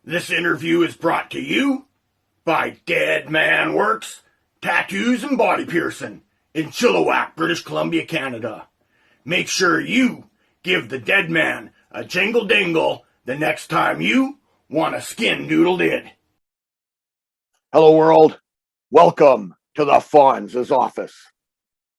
This interview is brought to you by Dead Man WORX Tattoos and Body Piercing in Chilliwack, British Columbia, Canada. Make sure you give the dead man a jingle dingle the next time you want a skin doodled in. Hello, world. Welcome to the Fonz's office.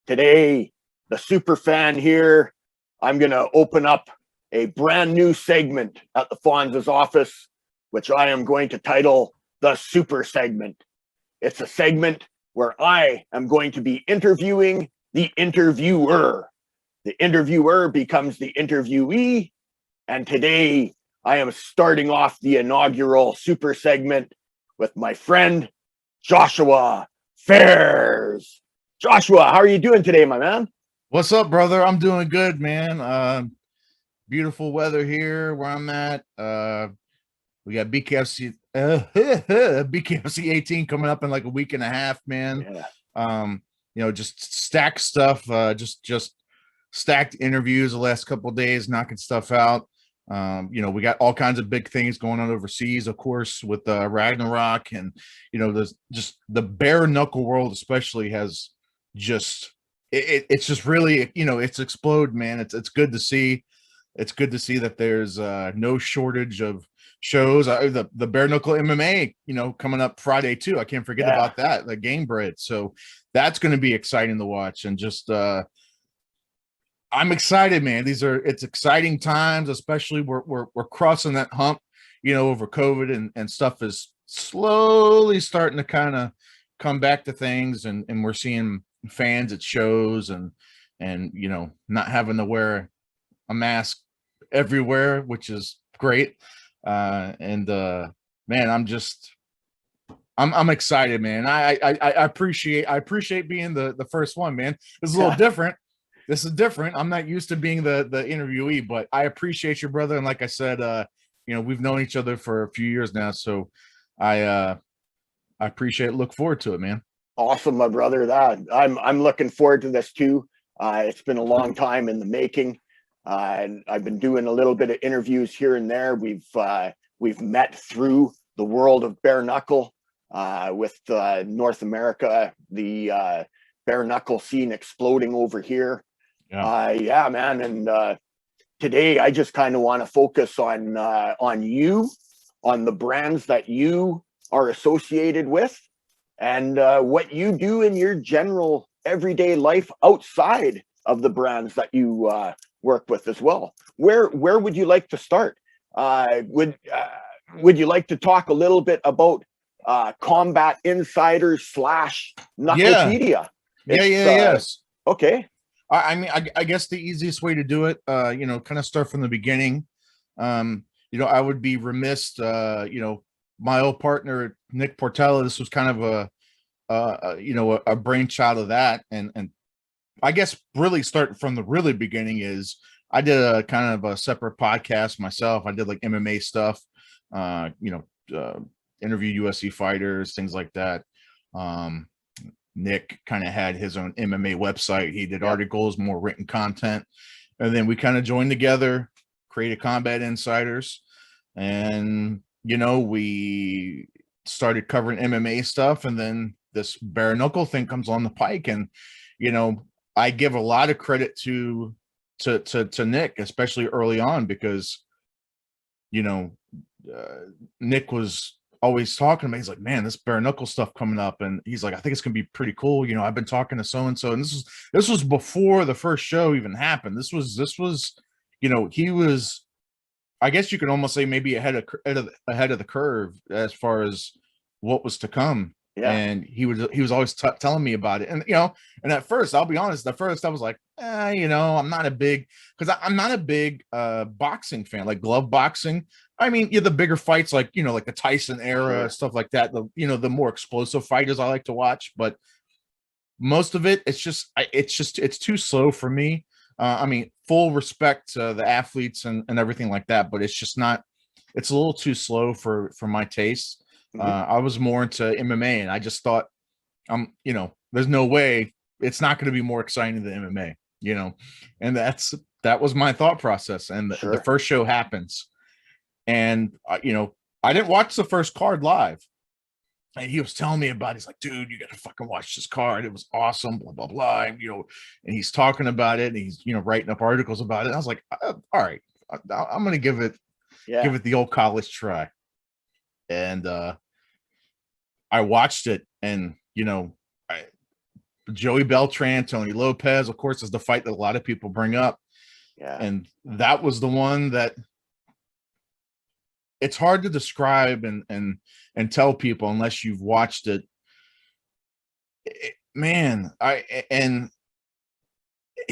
Today, the super fan here, I'm going to open up a brand new segment at the Fonz's office, which I am going to title the Super Segment. It's a segment where I am going to be interviewing the interviewer. The interviewer becomes the interviewee, and today I am starting off the inaugural Super Segment with my friend Joshua Fers. Joshua, how are you doing today, my man? What's up, brother? I'm doing good, man. Beautiful weather here where I'm at. We got BKFC BKFC 18 coming up in like a week and a half, man. Yeah. Just stacked stuff, just stacked interviews the last couple of days, knocking stuff out. We got all kinds of big things going on overseas, of course, with Ragnarok, and there's just the bare knuckle world, especially has just it's just really it's explode, man. It's good to see. It's good to see that there's no shortage of shows. The bare knuckle MMA, coming up Friday too. I can't forget about that. The Game Bread, so that's going to be exciting to watch, and just I'm excited, man. It's exciting times, especially we're crossing that hump, over COVID and stuff is slowly starting to kind of come back to things, and we're seeing fans at shows and not having to wear a mask everywhere, which is great. Man, I'm excited, man. I appreciate being the first one, man. This is a little different. This is different. I'm not used to being the interviewee, but I appreciate your brother. And like I said, we've known each other for a few years now, so I appreciate, look forward to it, man. Awesome, my brother. That I'm looking forward to this too. It's been a long time in the making, and I've been doing a little bit of interviews here and there. We've met through the world of bare knuckle with North America, the bare knuckle scene exploding over here. Yeah, man. And today I just kind of want to focus on you, on the brands that you are associated with, and what you do in your general everyday life outside of the brands that you work with as well. Where would you like to start? Would you like to talk a little bit about Combat Insiders / KNUCKLEPEDIA? Yes. Okay. I guess the easiest way to do it, kind of start from the beginning. I would be remiss, my old partner, Nick Portella, this was kind of a brainchild of that. And I guess really start from the really beginning is I did a kind of a separate podcast myself. I did like MMA stuff, interview UFC fighters, things like that. Nick kind of had his own MMA website. He did articles, more written content. And then we kind of joined together, created Combat Insiders. And, we started covering MMA stuff. And then this bare knuckle thing comes on the pike. And, I give a lot of credit to Nick, especially early on, because, Nick was always talking to me. He's like, man, this bare knuckle stuff coming up, and he's like, I think it's gonna be pretty cool. I've been talking to so and so, and this was before the first show even happened. This was he was, I guess you could almost say, maybe ahead of the curve as far as what was to come. And he was always telling me about it, and and at first, I'll be honest, at first I was like, I'm not a big, because I'm not a big boxing fan, like glove boxing. I mean, the bigger fights, like like the Tyson era, stuff like that, the more explosive fighters I like to watch, but most of it, it's too slow for me. I mean, full respect to the athletes and everything like that, but it's a little too slow for my taste. I was more into MMA, and I just thought, there's no way it's not going to be more exciting than MMA, and that was my thought process. And the first show happens, and I didn't watch the first card live. And he was telling me about it. He's like, dude, you got to fucking watch this card. It was awesome, blah, blah, blah. And, and he's talking about it and he's, writing up articles about it. And I was like, all right, I'm going to give it the old college try. And I watched it and, Joey Beltran, Tony Lopez, of course, is the fight that a lot of people bring up. Yeah. And that was the one that it's hard to describe and tell people unless you've watched it. Man, it's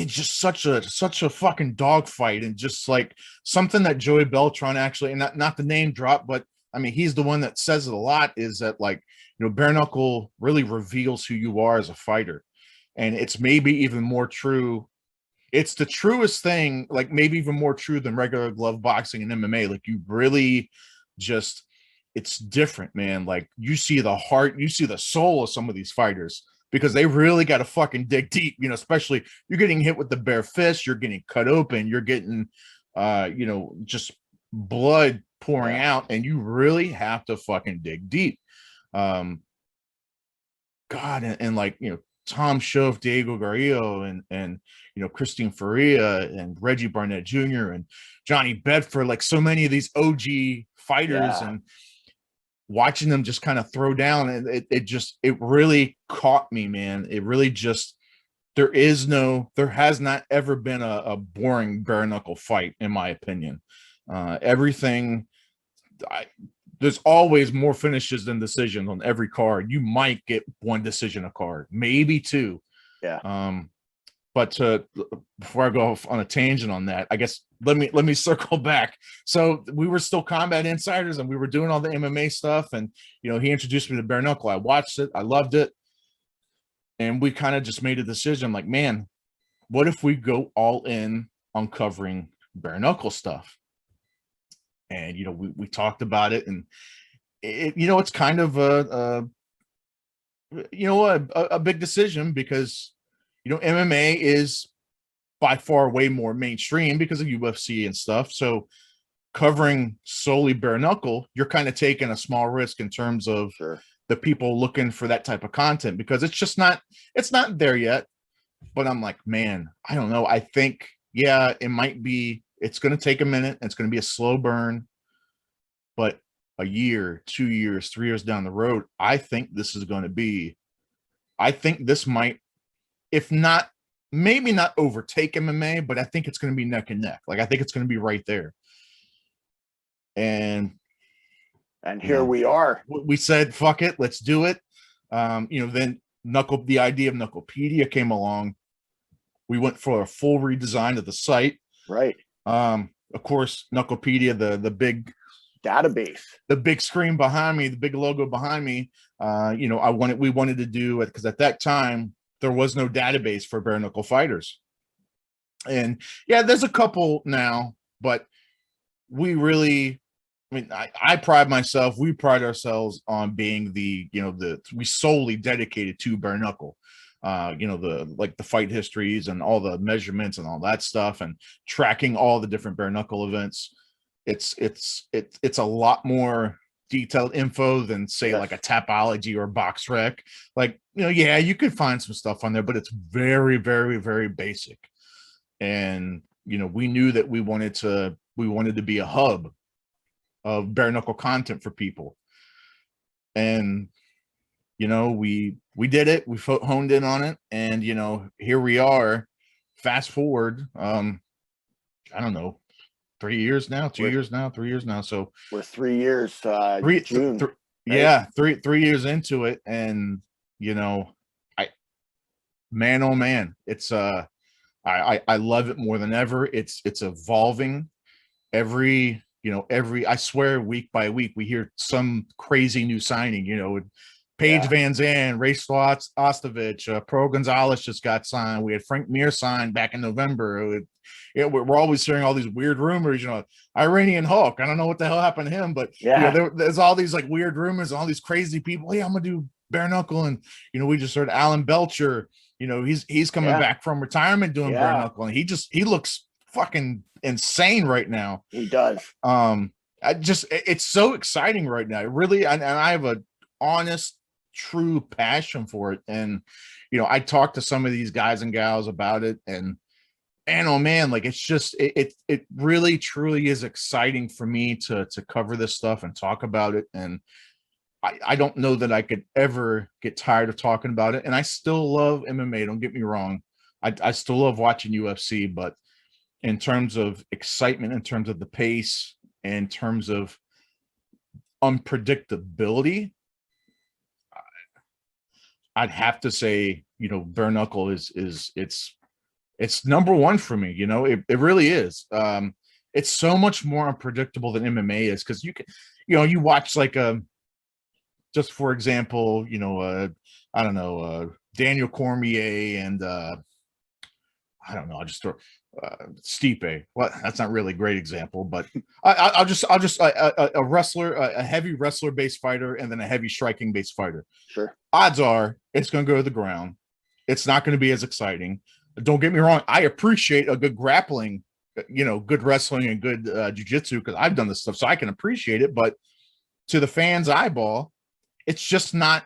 just such a fucking dogfight, and just like something that Joey Beltran actually, and not the name drop, but I mean, he's the one that says it a lot, is that, like, bare knuckle really reveals who you are as a fighter. And it's maybe even more true. It's the truest thing, like maybe even more true than regular glove boxing and MMA. Like, you really just, it's different, man. Like, you see the heart, you see the soul of some of these fighters, because they really got to fucking dig deep, especially you're getting hit with the bare fist, you're getting cut open, you're getting, just blood pouring out, and you really have to fucking dig deep. God, and like, Tom Schoaf, Diego Garrillo, and Christine Faria and Reggie Barnett Jr. and Johnny Bedford, like so many of these OG fighters, and watching them just kind of throw down, and it really caught me, man. It really just, there has not ever been a boring bare knuckle fight, in my opinion. Everything, there's always more finishes than decisions on every card. You might get one decision a card, maybe two. Yeah. But before I go off on a tangent on that, I guess let me circle back. So we were still Combat Insiders, and we were doing all the MMA stuff, and he introduced me to bare knuckle. I watched it, I loved it, and we kind of just made a decision. Like, man, what if we go all in on covering bare knuckle stuff? And we talked about it, and it's kind of a big decision, because MMA is by far way more mainstream because of UFC and stuff. So covering solely bare knuckle, you're kind of taking a small risk in terms of the people looking for that type of content, because it's not there yet. But I'm like, man, I don't know. I think, it might be, it's going to take a minute. It's going to be a slow burn, but a year, 2 years, 3 years down the road, I think this might, if not, maybe not overtake MMA, but I think it's going to be neck and neck. Like, I think it's going to be right there. And here we are. We said, fuck it, let's do it. Then the idea of Knucklepedia came along. We went for a full redesign of the site. Right. Of course, Knucklepedia, the big database, the big screen behind me, the big logo behind me. We wanted to do it because at that time there was no database for bare knuckle fighters. And there's a couple now, but we really, I pride myself, we pride ourselves on being we solely dedicated to bare knuckle. The fight histories and all the measurements and all that stuff, and tracking all the different bare knuckle events. It's a lot more detailed info than, say, like a Tapology or Box Rec. Like, you could find some stuff on there, but it's very, very, very basic. And we knew that we wanted to be a hub of bare knuckle content for people. And we did it. We honed in on it, and here we are. Fast forward, I don't know, 3 years now, 2 years now, 3 years now. So we're 3 years. June. Yeah, 3 years into it, and man, oh man, it's I love it more than ever. It's evolving every I swear, week by week we hear some crazy new signing. Paige Van Zandt, Ray Ostovich, Pro Gonzalez just got signed. We had Frank Mir signed back in November. We're always hearing all these weird rumors, Iranian Hulk. I don't know what the hell happened to him, but there's all these like weird rumors, all these crazy people. Hey, I'm gonna do bare knuckle, and we just heard Alan Belcher. He's coming back from retirement doing bare knuckle, and he looks fucking insane right now. He does. it's so exciting right now. Really, and I have a honest, true passion for it. And, I talk to some of these guys and gals about it, and oh man, like it's just, it really truly is exciting for me to cover this stuff and talk about it. And I don't know that I could ever get tired of talking about it. And I still love MMA. Don't get me wrong. I still love watching UFC, but in terms of excitement, in terms of the pace, in terms of unpredictability, I'd have to say, bare knuckle is it's number one for me. It really is. It's so much more unpredictable than MMA is, because you can, you watch like just for example, I don't know, Daniel Cormier and I don't know, I'll just throw Stipe. Well, that's not really a great example, but I'll just a wrestler, a heavy wrestler based fighter, and then a heavy striking based fighter. Sure. Odds are it's going to go to the ground. It's not going to be as exciting. Don't get me wrong. I appreciate a good grappling, good wrestling and good jiu-jitsu, because I've done this stuff, so I can appreciate it. But to the fans' eyeball, it's just not.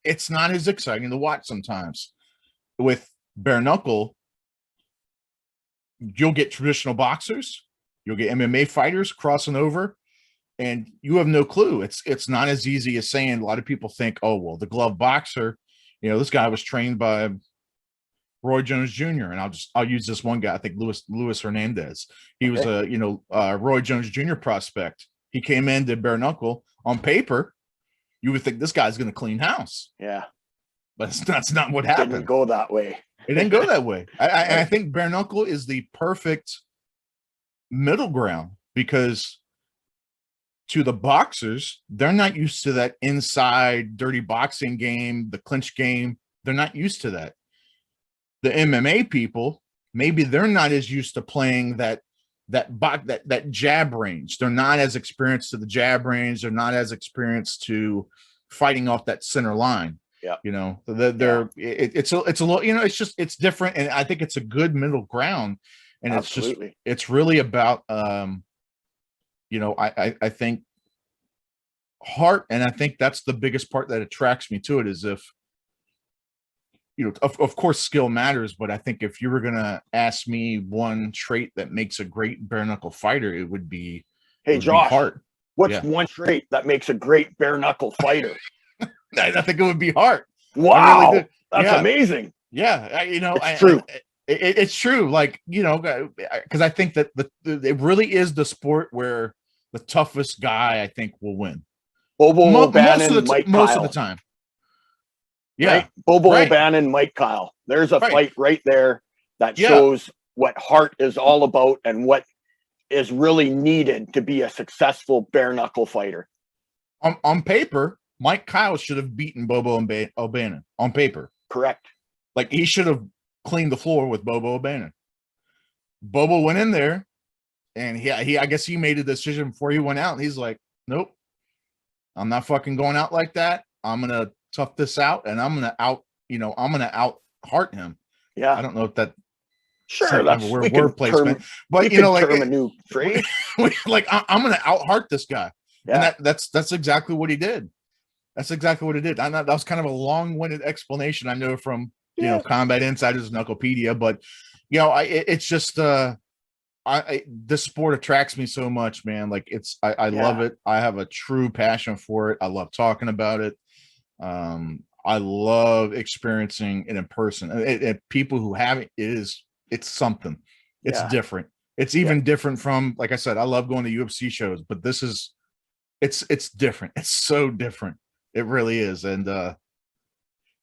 It's not as exciting to watch sometimes. With bare knuckle, you'll get traditional boxers, you'll get MMA fighters crossing over, and you have no clue. It's not as easy as saying. A lot of people think, oh well, the glove boxer, this guy was trained by Roy Jones Jr. And I'll use this one guy. I think Luis Hernandez. He was a Roy Jones Jr. prospect. He came in, did bare knuckle. On paper, you would think this guy's going to clean house. Yeah, but that's not what happened. Didn't go that way. It didn't go that way. I think bare knuckle is the perfect middle ground, because to the boxers, they're not used to that inside dirty boxing game, the clinch game. They're not used to that. The MMA people, maybe they're not as used to playing that jab range. They're not as experienced to the jab range. They're not as experienced to fighting off that center line. Yeah. It's a little, it's different. And I think it's a good middle ground. And Absolutely. it's really about, I think heart. And I think that's the biggest part that attracts me to it, is if, of course skill matters, but I think if you were going to ask me one trait that makes a great bare knuckle fighter, it would be, hey, Josh, heart. What's one trait that makes a great bare knuckle fighter? I think it would be heart. Wow. Really, that's amazing. Yeah. It's true. It's true. Like, because I think that it really is the sport where the toughest guy, I think, will win. Bobo O'Bannon, most of the time. Yeah. Right? Bobo O'Bannon, Mike Kyle. There's a fight right there that shows what heart is all about and what is really needed to be a successful bare knuckle fighter. On paper, Mike Kyle should have beaten Bobo O'Bannon on paper. Correct. Like, he should have cleaned the floor with Bobo O'Bannon. Bobo went in there, and I guess he made a decision before he went out. And he's like, nope, I'm not fucking going out like that. I'm gonna tough this out, and I'm gonna out heart him. Yeah. I don't know if that that's a word placement, but like a new phrase. Like, I'm gonna out heart this guy. Yeah. And that's exactly what he did. That's exactly what he did. I know that was kind of a long-winded explanation, I know, from Combat Insiders, KNUCKLEPEDIA, but it's just this sport attracts me so much, man. Like, I love it. I have a true passion for it. I love talking about it. I love experiencing it in person. And people who have it's something. It's different. It's even different from, like I said, I love going to UFC shows, but this is, it's different. It's so different. It really is. And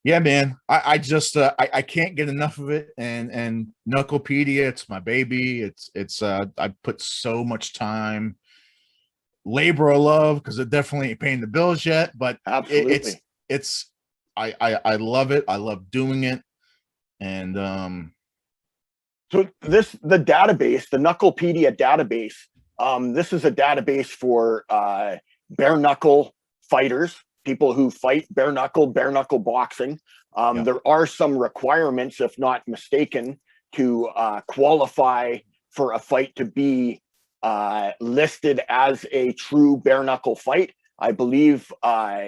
yeah, man, I just I can't get enough of it. And KNUCKLEPEDIA, it's my baby. It's I put so much time, labor of love, because it definitely ain't paying the bills yet, but absolutely I love it. I love doing it. And so the database, the KNUCKLEPEDIA database, this is a database for bare knuckle fighters, people who fight bare knuckle boxing. There are some requirements, if not mistaken, to qualify for a fight to be listed as a true bare knuckle fight. I believe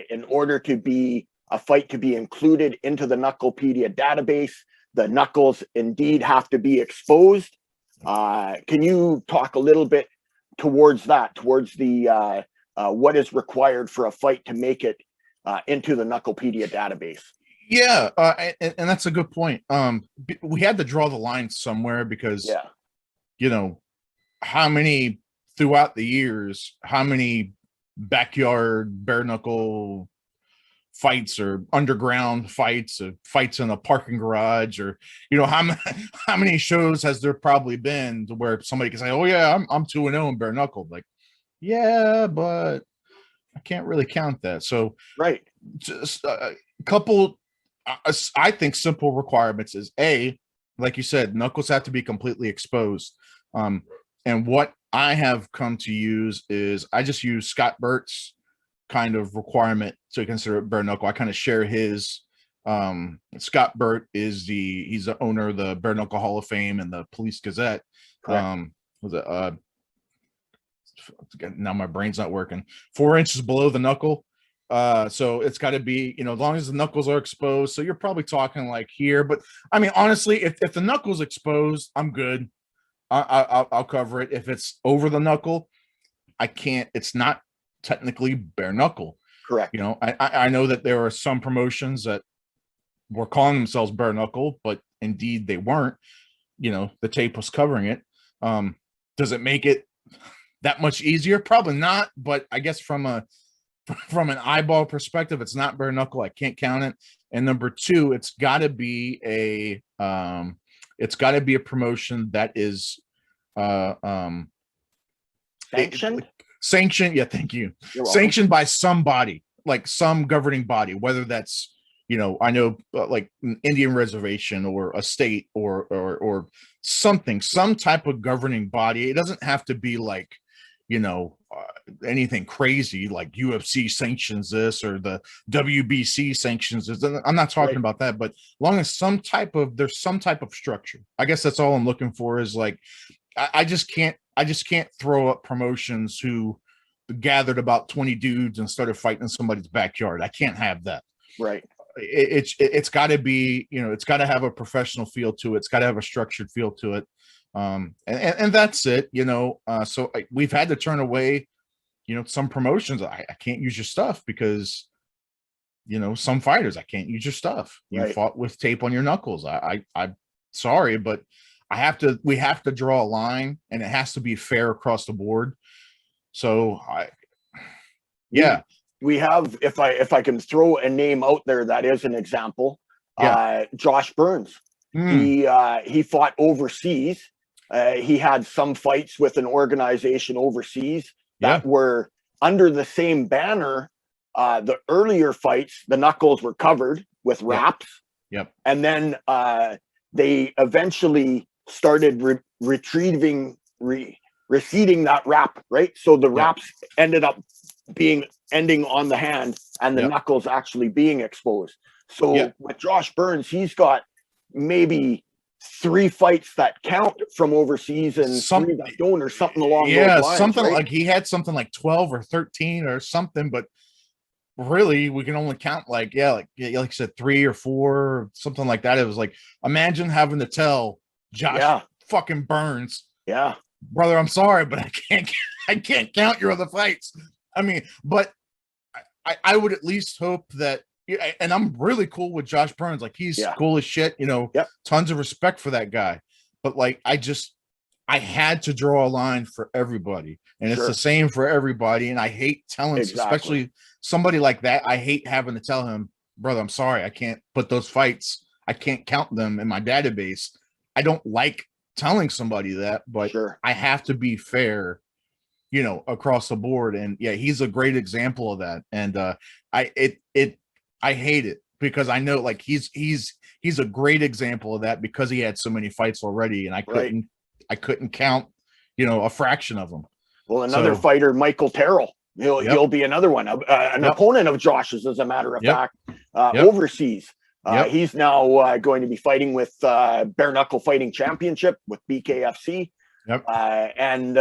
in order to be a fight to be included into the Knucklepedia database, the knuckles indeed have to be exposed. Can you talk a little bit towards that, towards the what is required for a fight to make it into the Knucklepedia database? Yeah, and that's a good point. We had to draw the line somewhere because, you know, how many throughout the years, how many backyard bare knuckle fights or underground fights or fights in a parking garage, or, you know, how many shows has there probably been to where somebody can say, oh yeah, I'm 2-0 in bare knuckle? Like, yeah, but I can't really count that. So right, just a couple I think simple requirements is A, like you said, knuckles have to be completely exposed. And what I have come to use is I just use Scott Burt's kind of requirement to consider it bare knuckle. I kind of share his. Scott Burt is he's the owner of the Bare Knuckle Hall of Fame and the Police Gazette. Correct. Was it now my brain's not working. 4 inches below the knuckle. So it's got to be, you know, as long as the knuckles are exposed. So you're probably talking like here, but I mean, honestly, if the knuckle's exposed, I'm good. I'll cover it. If it's over the knuckle, I can't. It's not technically bare knuckle. Correct. You know, I know that there are some promotions that were calling themselves bare knuckle, but indeed they weren't. You know, the tape was covering it. Does it make it that much easier? Probably not, but I guess from an eyeball perspective, it's not bare knuckle. I can't count it. And number two, it's got to be a promotion that is sanctioned. Yeah, thank you. Sanctioned by somebody, like some governing body, whether that's, you know, I know like an Indian reservation or a state or something, some type of governing body. It doesn't have to be like, you know, anything crazy like UFC sanctions this or the WBC sanctions this. I'm not talking about that, but long as there's some type of structure. I guess that's all I'm looking for is like, I just can't throw up promotions who gathered about 20 dudes and started fighting in somebody's backyard. I can't have that. Right. It's got to be, you know, it's got to have a professional feel to it. It's got to have a structured feel to it. And that's it, you know. So we've had to turn away, you know, some promotions. I can't use your stuff because, you know, some fighters, I can't use your stuff. You fought with tape on your knuckles. I'm sorry, but we have to draw a line, and it has to be fair across the board. So we have, if I can throw a name out there that is an example, Josh Burns. He fought overseas. He had some fights with an organization overseas that were under the same banner. The earlier fights, the knuckles were covered with wraps. Yep. And then they eventually started receding that wrap, right? So the wraps ended up ending on the hand and the knuckles actually being exposed. So with Josh Burns, he's got maybe 3 fights that count from overseas and 3 that don't, or something along those lines. Something like he had something like 12 or 13 or something, but really we can only count like you said 3 or 4, something like that. It was like, imagine having to tell Josh fucking Burns, brother, I'm sorry, but I can't count your other fights. I mean, but I would at least hope that, and I'm really cool with Josh Burns. Like, he's cool as shit, you know, tons of respect for that guy. But like, I had to draw a line for everybody, and it's the same for everybody. And I hate telling, especially somebody like that, I hate having to tell him, brother, I'm sorry, I can't put those fights, I can't count them in my database. I don't like telling somebody that, but I have to be fair, you know, across the board. And he's a great example of that. And I hate it because I know, like, he's a great example of that because he had so many fights already, and I couldn't count, you know, a fraction of them. Well, another fighter, Michael Terrell, he'll be another one, an opponent of Josh's, as a matter of fact, overseas. He's now going to be fighting with Bare Knuckle Fighting Championship with BKFC. And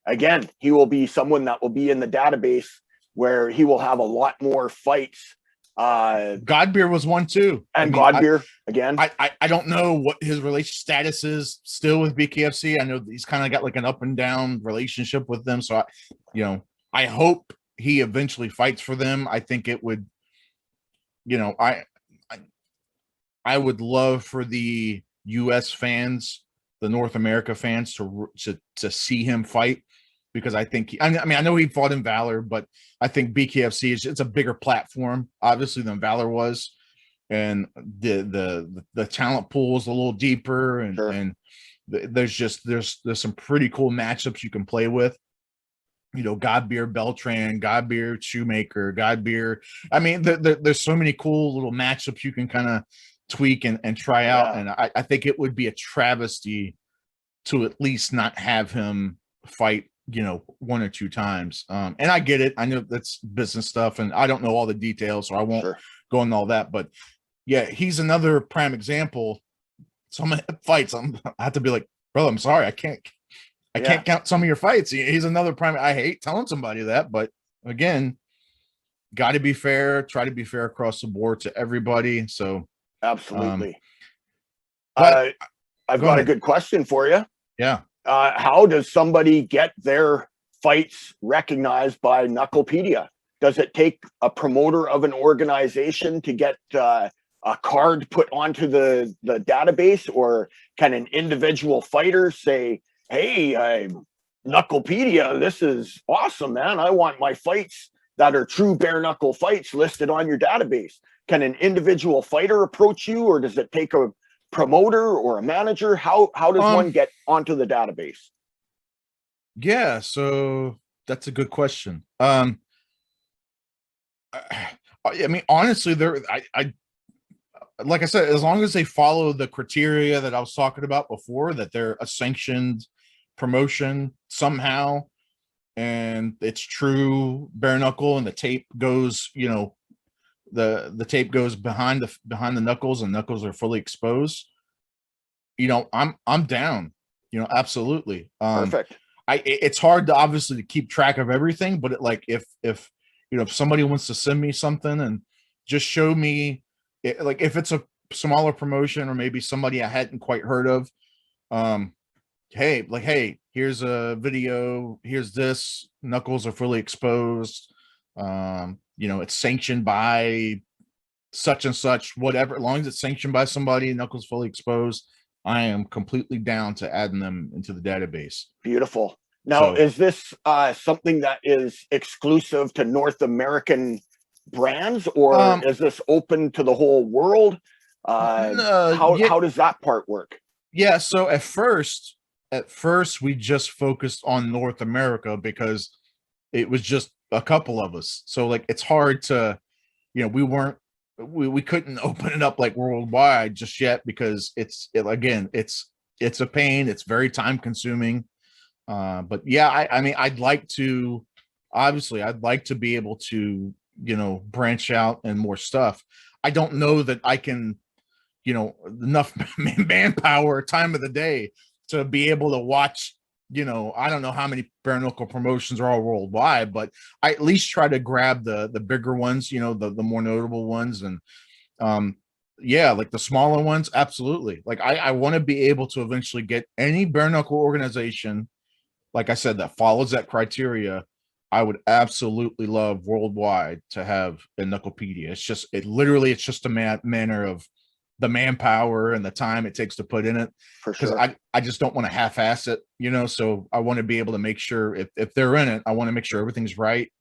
again, he will be someone that will be in the database where he will have a lot more fights. Godbeer was one too. And Godbeer again. I don't know what his relationship status is still with BKFC. I know he's kind of got like an up and down relationship with them. So I hope he eventually fights for them. I think it would, I would love for the US fans, the North America fans to see him fight, because I think I know he fought in Valor, but I think BKFC it's a bigger platform, obviously, than Valor was, and the talent pool is a little deeper, and Sure. and there's some pretty cool matchups you can play with. Godbeer, Beltran, Godbeer, Shoemaker, Godbeer. I mean, there's so many cool little matchups you can kind of tweak and try out, and I think it would be a travesty to at least not have him fight one or two times. And I get it. I know that's business stuff, and I don't know all the details, so I won't go into all that. But yeah, he's another prime example. Some fights, I have to be like, brother, I'm sorry, I can't count some of your fights. He's another prime. I hate telling somebody that, but again, got to be fair. Try to be fair across the board to everybody. So absolutely. But I've got a good question for you. Yeah. How does somebody get their fights recognized by Knucklepedia? Does it take a promoter of an organization to get a card put onto the database, or can an individual fighter say, hey, Knucklepedia, this is awesome, man. I want my fights that are true bare knuckle fights listed on your database. Can an individual fighter approach you, or does it take a promoter or a manager? How does one get onto the database? Yeah, so that's a good question. I mean, honestly, I like I said, as long as they follow the criteria that I was talking about before, that they're a sanctioned promotion somehow, and it's true bare knuckle, and the tape goes, the tape goes behind the knuckles, and knuckles are fully exposed, I'm down, absolutely. Perfect. It's hard to obviously to keep track of everything, but if somebody wants to send me something and just show me like if it's a smaller promotion or maybe somebody I hadn't quite heard of, hey, here's a video, here's this, knuckles are fully exposed, it's sanctioned by such and such, whatever, as long as it's sanctioned by somebody, knuckles fully exposed, I am completely down to adding them into the database. Beautiful. Now, is this something that is exclusive to North American brands, or is this open to the whole world? How does that part work? Yeah, so at first we just focused on North America because it was just a couple of us. So like it's hard to, we couldn't open it up like worldwide just yet, because it's a pain. It's very time consuming. But yeah, I mean, I'd like to be able to, branch out and more stuff. I don't know that I can, enough manpower, time of the day to be able to watch, I don't know how many bare knuckle promotions are all worldwide, but I at least try to grab the bigger ones, the more notable ones. And yeah, like the smaller ones, absolutely. Like I want to be able to eventually get any bare knuckle organization, like I said, that follows that criteria. I would absolutely love worldwide to have a Knucklepedia. It's just a manner of the manpower and the time it takes to put in it. For sure. I just don't want to half-ass it, so I want to be able to make sure if they're in it, I want to make sure everything's right,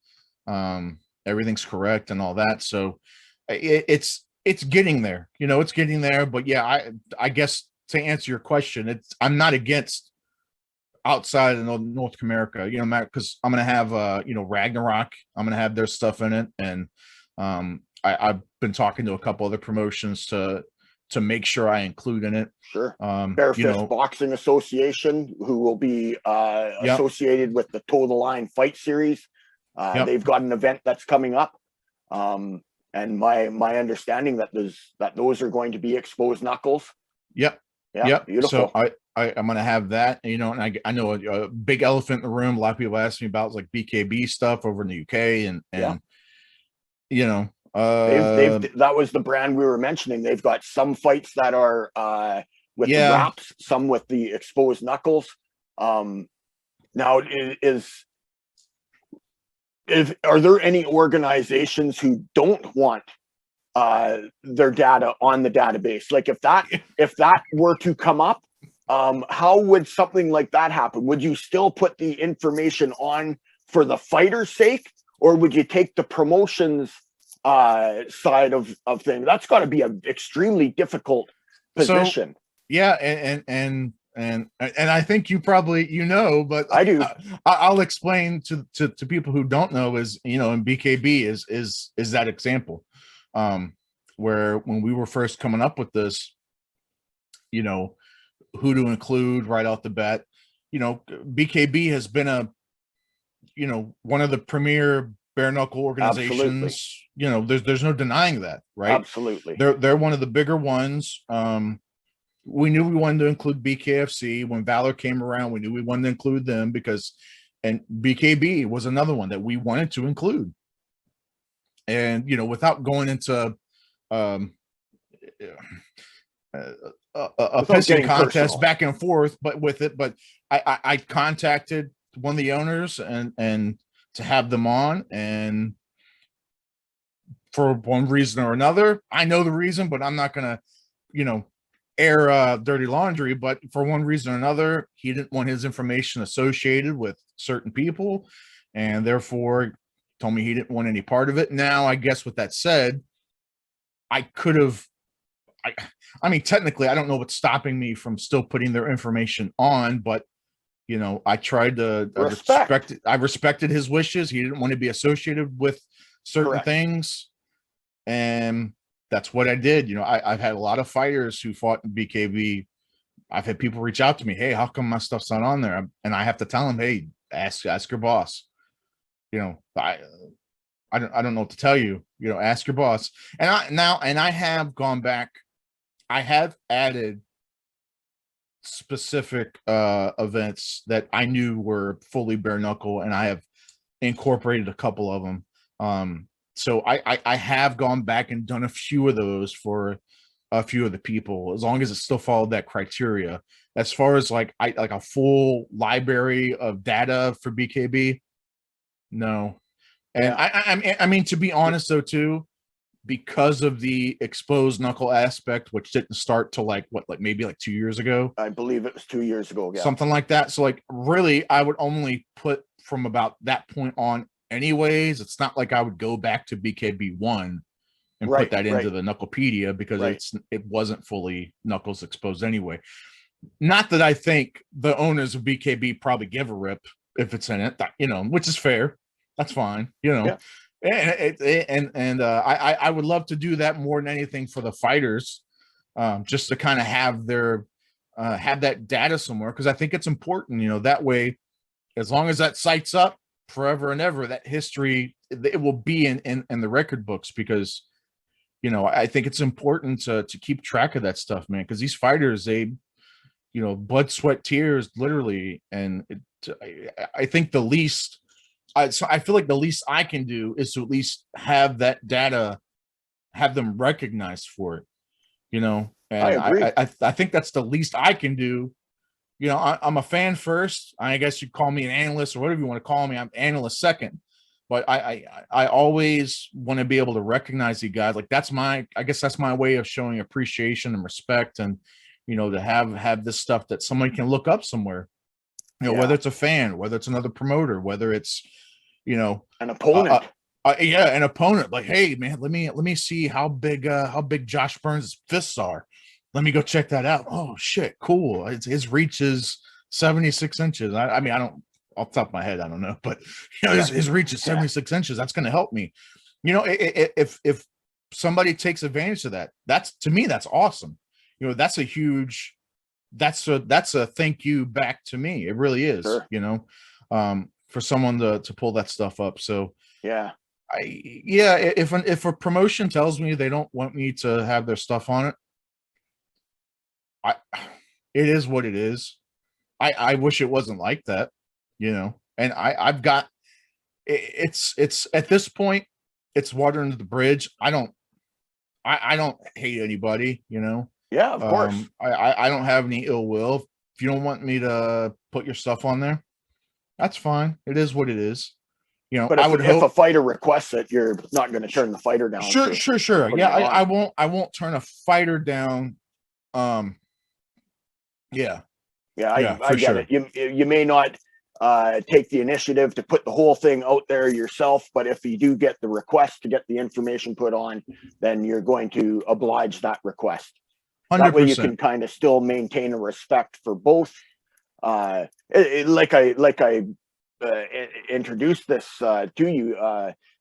everything's correct and all that. So it's getting there, it's getting there. But yeah, I guess to answer your question, I'm not against outside of North America, because I'm gonna have Ragnarok, I'm gonna have their stuff in it, and I've been talking to a couple other promotions to make sure I include in it. Sure. Bare Fist Boxing Association, who will be associated with the Toe the Line Fight Series. They've got an event that's coming up, and my understanding that those are going to be exposed knuckles. Yep. Yeah, Yep. beautiful. So I'm gonna have that, you know, and I know a big elephant in the room. A lot of people ask me about like BKB stuff over in the UK, and Yeah. you know, They've that was the brand we were mentioning. They've got some fights that are with the yeah. wraps, some with the exposed knuckles. Now, are there any organizations who don't want their data on the database? Like if that were to come up, how would something like that happen? Would you still put the information on for the fighter's sake, or would you take the promotions side of things? That's got to be an extremely difficult position. So, yeah, and I think you probably, you know, but I do. I'll explain to people who don't know, is, you know, and BKB is that example, where when we were first coming up with this, you know, who to include right off the bat, you know, BKB has been you know, one of the premier bare knuckle organizations. Absolutely. You know, there's no denying that, right? Absolutely. They're one of the bigger ones. We knew we wanted to include BKFC. When Valor came around, we knew we wanted to include them because, and BKB was another one that we wanted to include. And, you know, without going into a pissing contest personal, back and forth, but with it, but I contacted one of the owners and to have them on, and for one reason or another, I know the reason, but I'm not gonna, you know, air dirty laundry, but for one reason or another, he didn't want his information associated with certain people, and therefore told me he didn't want any part of it. Now, I guess with that said, I could have, I mean, technically, I don't know what's stopping me from still putting their information on, but, you know, I tried to I respected his wishes. He didn't want to be associated with certain Correct. things, and that's what I did. You know, I've had a lot of fighters who fought in BKB. I've had people reach out to me, hey, how come my stuff's not on there? And I have to tell them, hey, ask your boss. You know, I don't know what to tell you. You know, ask your boss. And I have gone back. I have added specific events that I knew were fully bare knuckle, and I have incorporated a couple of them. So I have gone back and done a few of those for a few of the people, as long as it still followed that criteria. As far as like a full library of data for BKB, no. And yeah. I mean, to be honest though, too, because of the exposed knuckle aspect, which didn't start till like maybe like 2 years ago. I believe it was 2 years ago. Yeah. Something like that. So like really, I would only put from about that point on anyways. It's not like I would go back to BKB 1 and put that into the Knucklepedia, because it wasn't fully knuckles exposed anyway. Not that I think the owners of BKB probably give a rip if it's in it, you know, which is fair. That's fine, you know. Yeah. And I would love to do that more than anything for the fighters, just to kind of have their have that data somewhere, because I think it's important, you know, that way, as long as that site's up forever and ever, that history, it will be in the record books, because, you know, I think it's important to keep track of that stuff, man, because these fighters, they, you know, blood, sweat, tears, literally. And I think the least, so I feel like the least I can do is to at least have that data, have them recognized for it, you know. And I agree. I think that's the least I can do. You know, I'm a fan first. I guess you'd call me an analyst or whatever you want to call me. I'm analyst second, but I always want to be able to recognize you guys. Like I guess that's my way of showing appreciation and respect, and, you know, to have this stuff that somebody can look up somewhere. You know, whether it's a fan, whether it's another promoter, whether it's, you know, an opponent. An opponent. Like, hey, man, let me see how big Josh Burns' fists are. Let me go check that out. Oh shit, cool. His reach is 76 inches. I mean, I don't, off the top of my head, I don't know, but, you know, his reach is 76 inches. That's going to help me. You know, if somebody takes advantage of that, to me, that's awesome. You know, that's a thank you back to me. It really is, you know, for someone to pull that stuff up. So if a promotion tells me they don't want me to have their stuff on it, it is what it is. I wish it wasn't like that, you know. And I've got it's at this point, it's water under the bridge. I don't hate anybody, you know. Yeah, of course. I don't have any ill will. If you don't want me to put your stuff on there, that's fine. It is what it is. You know, But I would if hope a fighter requests it, you're not going to turn the fighter down. sure. Yeah, I won't turn a fighter down. Yeah. Yeah, I for get sure. it. You may not take the initiative to put the whole thing out there yourself, but if you do get the request to get the information put on, then you're going to oblige that request. 100%. That way you can kind of still maintain a respect for both. Like I introduced this to you,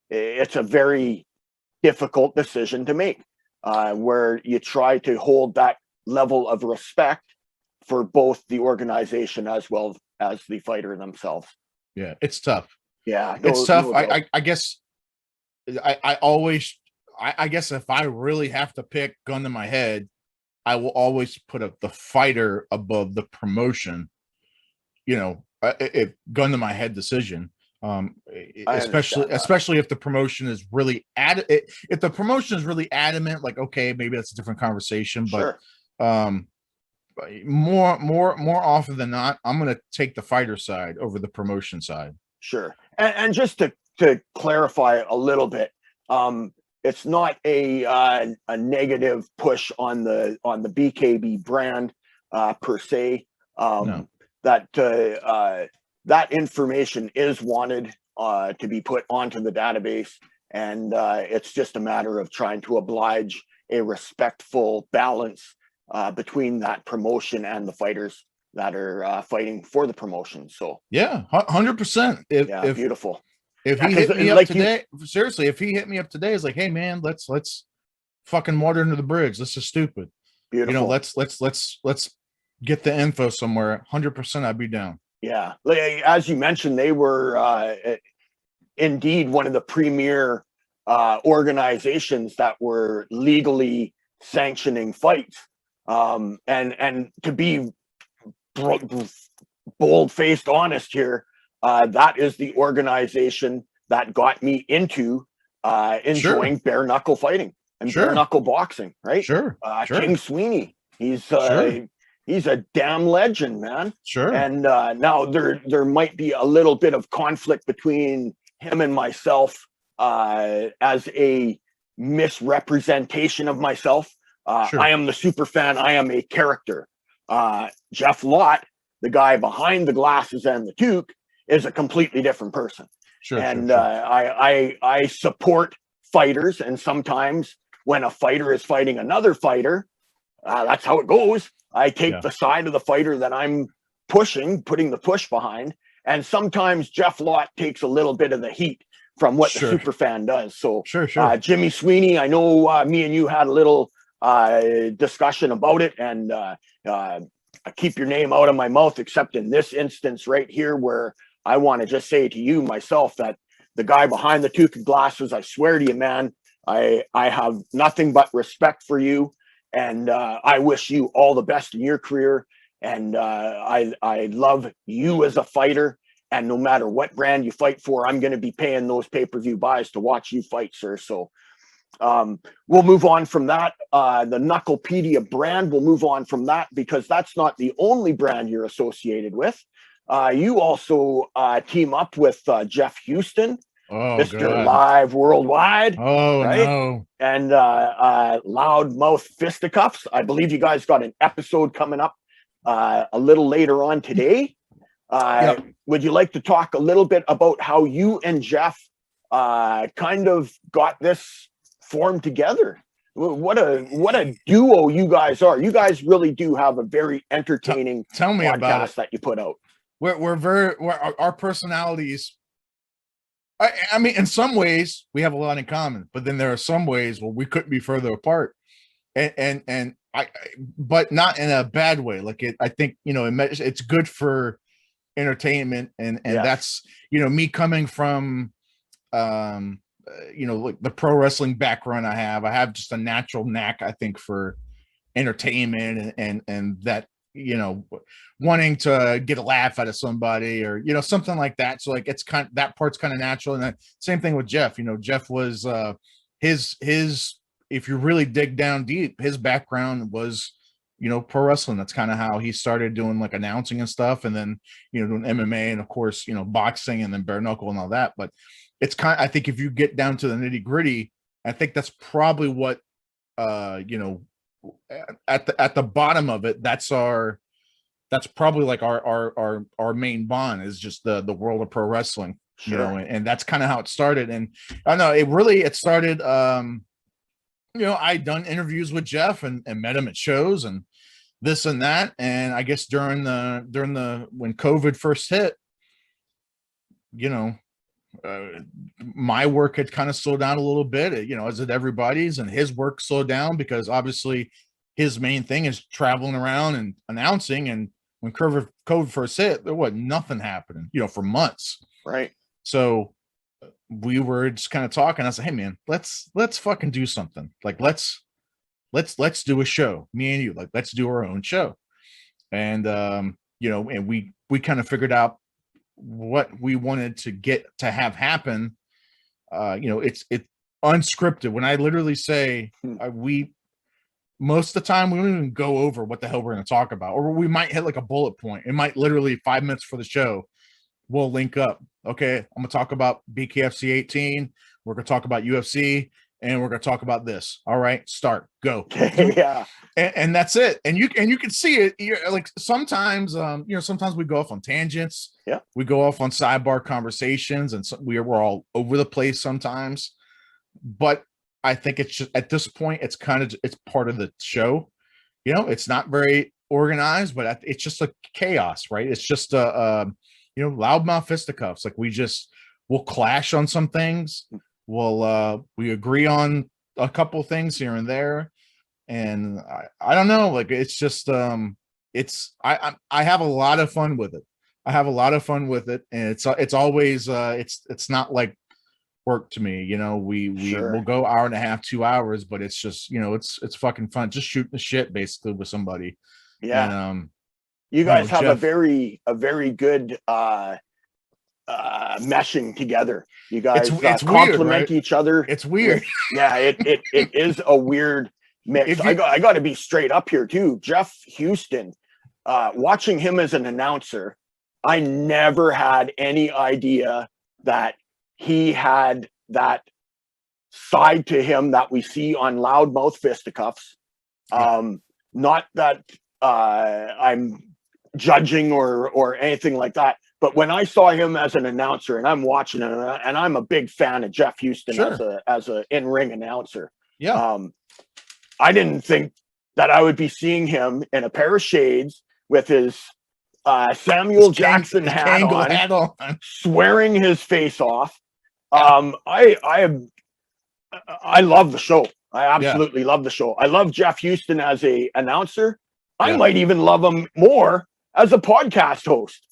it's a very difficult decision to make, where you try to hold that level of respect for both the organization as well as the fighter themselves. Yeah, it's tough. Yeah, It's tough. I guess I guess if I really have to pick gun to my head, I will always put the fighter above the promotion. You know, gun to my head decision. Especially if the promotion is really if the promotion is really adamant, like, okay, maybe that's a different conversation. But sure. More often than not, I'm going to take the fighter side over the promotion side. Sure. And just to clarify a little bit, it's not a negative push on the BKB brand per se. No. That information is wanted to be put onto the database, and it's just a matter of trying to oblige a respectful balance between that promotion and the fighters that are fighting for the promotion. So yeah, 100%. If beautiful. If he hit me up today, seriously, if he hit me up today, it's like, hey man, let's fucking water under the bridge. This is stupid. Beautiful. You know, let's get the info somewhere. 100%, I'd be down. Yeah, as you mentioned, they were indeed one of the premier organizations that were legally sanctioning fights. And to be bold-faced honest here, that is the organization that got me into enjoying bare knuckle fighting and bare knuckle boxing, right? Sure. King Sweeney, he's a damn legend, man. Sure. And now there might be a little bit of conflict between him and myself as a misrepresentation of myself. I am the super fan. I am a character. Jeff Lott, the guy behind the glasses and the toque, is a completely different person. I support fighters, and sometimes when a fighter is fighting another fighter, that's how it goes. I take the side of the fighter that I'm putting the push behind, and sometimes Jeff Lott takes a little bit of the heat from what the super fan does. So Jimmy Sweeney, I know me and you had a little discussion about it, and I keep your name out of my mouth, except in this instance right here, where I want to just say to you myself that the guy behind the toque and glasses, I swear to you, man, I have nothing but respect for you, and I wish you all the best in your career. And I love you as a fighter, and no matter what brand you fight for, I'm going to be paying those pay-per-view buys to watch you fight, sir. So we'll move on from that. The KNUCKLEPEDIA brand, we'll move on from that, because that's not the only brand you're associated with. You also team up with Jeff Houston, Mr. Live Worldwide. No. And Loudmouth Fisticuffs. I believe you guys got an episode coming up a little later on today. Would you like to talk a little bit about how you and Jeff kind of got this formed together? What a duo you guys are. You guys really do have a very entertaining tell me podcast about it. that you put out. Our personalities, I mean, in some ways we have a lot in common, but then there are some ways where we couldn't be further apart, and but not in a bad way. Like I think, you know, it's good for entertainment, and that's, you know, me coming from you know, like the pro wrestling background I have just a natural knack, I think, for entertainment and that wanting to get a laugh out of somebody or, something like that. So like, it's that part's kind of natural. And then same thing with Jeff, Jeff was, his, if you really dig down deep, his background was, pro wrestling. That's kind of how he started doing like announcing and stuff. And then, doing MMA and of course, boxing and then bare knuckle and all that. But I think if you get down to the nitty gritty, I think that's probably what, at the bottom of it, that's probably like our main bond is just the world of pro wrestling, Sure. and that's kind of how it started. And I know it started, I'd done interviews with Jeff and met him at shows and this and that. And I guess during when COVID first hit, my work had kind of slowed down a little bit, as did everybody's, and his work slowed down because obviously his main thing is traveling around and announcing. And when COVID first hit, there was nothing happening, for months. Right. So we were just kind of talking. I said, hey man, let's fucking do something. Like, let's do a show, me and you, like, let's do our own show. And, and we kind of figured out what we wanted to have happen. It's unscripted. When I literally say most of the time we don't even go over what the hell we're going to talk about, or we might hit like a bullet point. It might literally 5 minutes for the show. We'll link up. Okay, I'm going to talk about BKFC 18. We're going to talk about UFC, and we're going to talk about this. All right, start, go. Yeah. And that's it. And you can see it. You're like, sometimes, sometimes we go off on tangents. Yeah. We go off on sidebar conversations, and we're all over the place sometimes. But I think it's just, at this point, it's part of the show. It's not very organized, but it's just like chaos, right? It's just loudmouth fisticuffs. Like, we'll clash on some things. We agree on a couple things here and there. And I don't know, like, it's just, I have a lot of fun with it. And it's always, it's not like work to me. Sure. We'll go hour and a half, 2 hours, but it's just, it's fucking fun. Just shooting the shit basically with somebody. Yeah. And, you guys have Jeff, a very good meshing together. You guys it's complement weird, right? each other. It's weird. Yeah, it is a weird mix. I got to be straight up here too. Jeff Houston, watching him as an announcer, I never had any idea that he had that side to him that we see on Loudmouth Fisticuffs. Not that I'm judging or anything like that, but when I saw him as an announcer, and I'm watching him, and I'm a big fan of Jeff Houston as a in-ring announcer. Yeah. I didn't think that I would be seeing him in a pair of shades with his Samuel Jackson hat on, swearing his face off. I love the show. I absolutely love the show. I love Jeff Houston as a announcer. I might even love him more as a podcast host.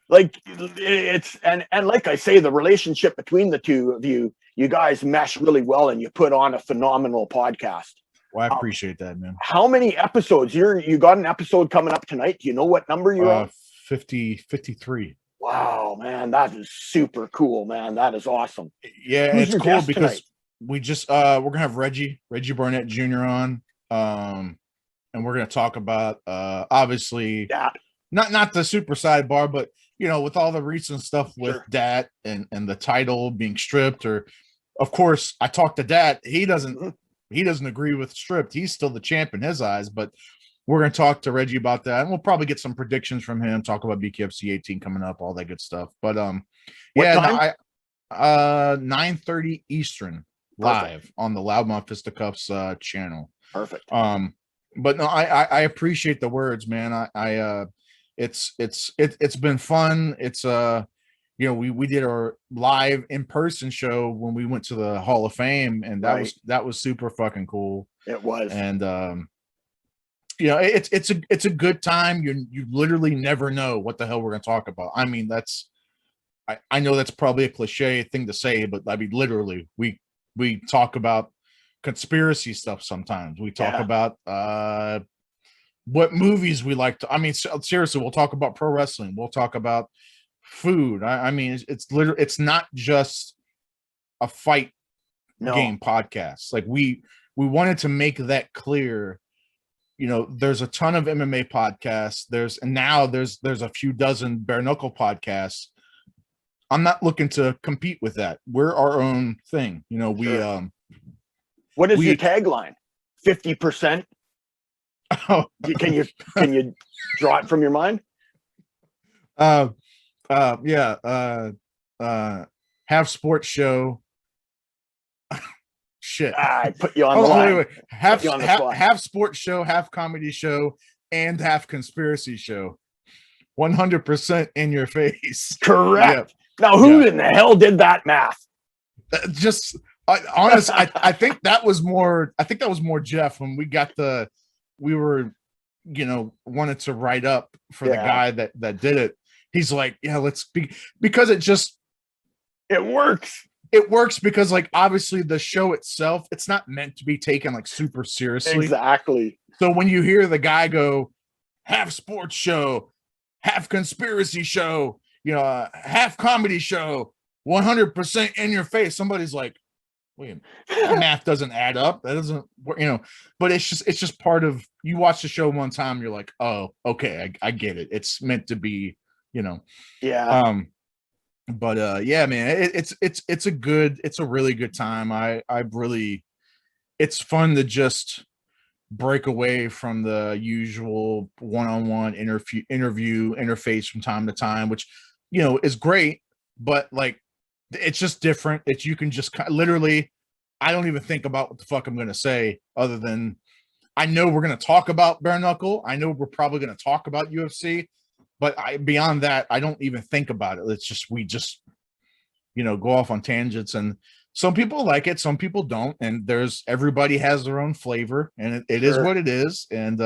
Like, it's and like I say, the relationship between the two of you guys mesh really well, and you put on a phenomenal podcast. Well, I appreciate that, man. How many episodes? You got an episode coming up tonight. Do you know what number you're on? 53. Wow, man, that is super cool, man. That is awesome. Yeah, Who's it's cool because tonight? we just we're gonna have Reggie Barnett Jr. on, and we're gonna talk about obviously not the super sidebar, but with all the recent stuff with Dat and the title being stripped, or of course I talked to Dat. He doesn't agree with stripped. He's still the champ in his eyes, but we're going to talk to Reggie about that, and we'll probably get some predictions from him, talk about BKFC 18 coming up, all that good stuff. But 9:30 Eastern live on the Loudmouth Fisticuffs channel. Perfect. But no, I appreciate the words, man. It's been fun. It's we did our live in-person show when we went to the Hall of Fame, and that was super fucking cool. It was. And it's a good time. You literally never know what the hell we're going to talk about. I mean, I know that's probably a cliche thing to say, but I mean, literally we talk about conspiracy stuff. Sometimes we talk about, what movies we like to. I mean, seriously, we'll talk about pro wrestling. We'll talk about food. I mean, it's literally, it's not just a fight game podcast. Like we wanted to make that clear. You know, there's a ton of MMA podcasts. There's a few dozen bare knuckle podcasts. I'm not looking to compete with that. We're our own thing. You know, what is your tagline? 50%? Oh. Can you draw it from your mind? Have sports show. Shit. I put you on the line. Wait. Half sports show, half comedy show, and half conspiracy show. 100% in your face. Correct. Yeah. Now, who in the hell did that math? I think that was more. I think that was more Jeff when we were, you know, wanted to write up for the guy that did it. He's like, yeah, let's be, because it works. It works because, like, obviously the show itself, it's not meant to be taken like super seriously. Exactly. So when you hear the guy go half sports show, half conspiracy show, you know, half comedy show, 100% in your face, somebody's like, wait, that math doesn't add up. That doesn't, you know, but it's just part of, you watch the show one time, you're like, oh, okay, I get it. It's meant to be, you know. Yeah. But yeah, man, it's a really good time. It's fun to just break away from the usual one-on-one interview interface from time to time, which, you know, is great, but like, it's just different. You can just literally, I don't even think about what the fuck I'm going to say, other than I know we're going to talk about bare knuckle. I know we're probably going to talk about UFC, but beyond that, I don't even think about it. It's just, we just, you know, go off on tangents, and some people like it, some people don't. And everybody has their own flavor, and it is what it is. And,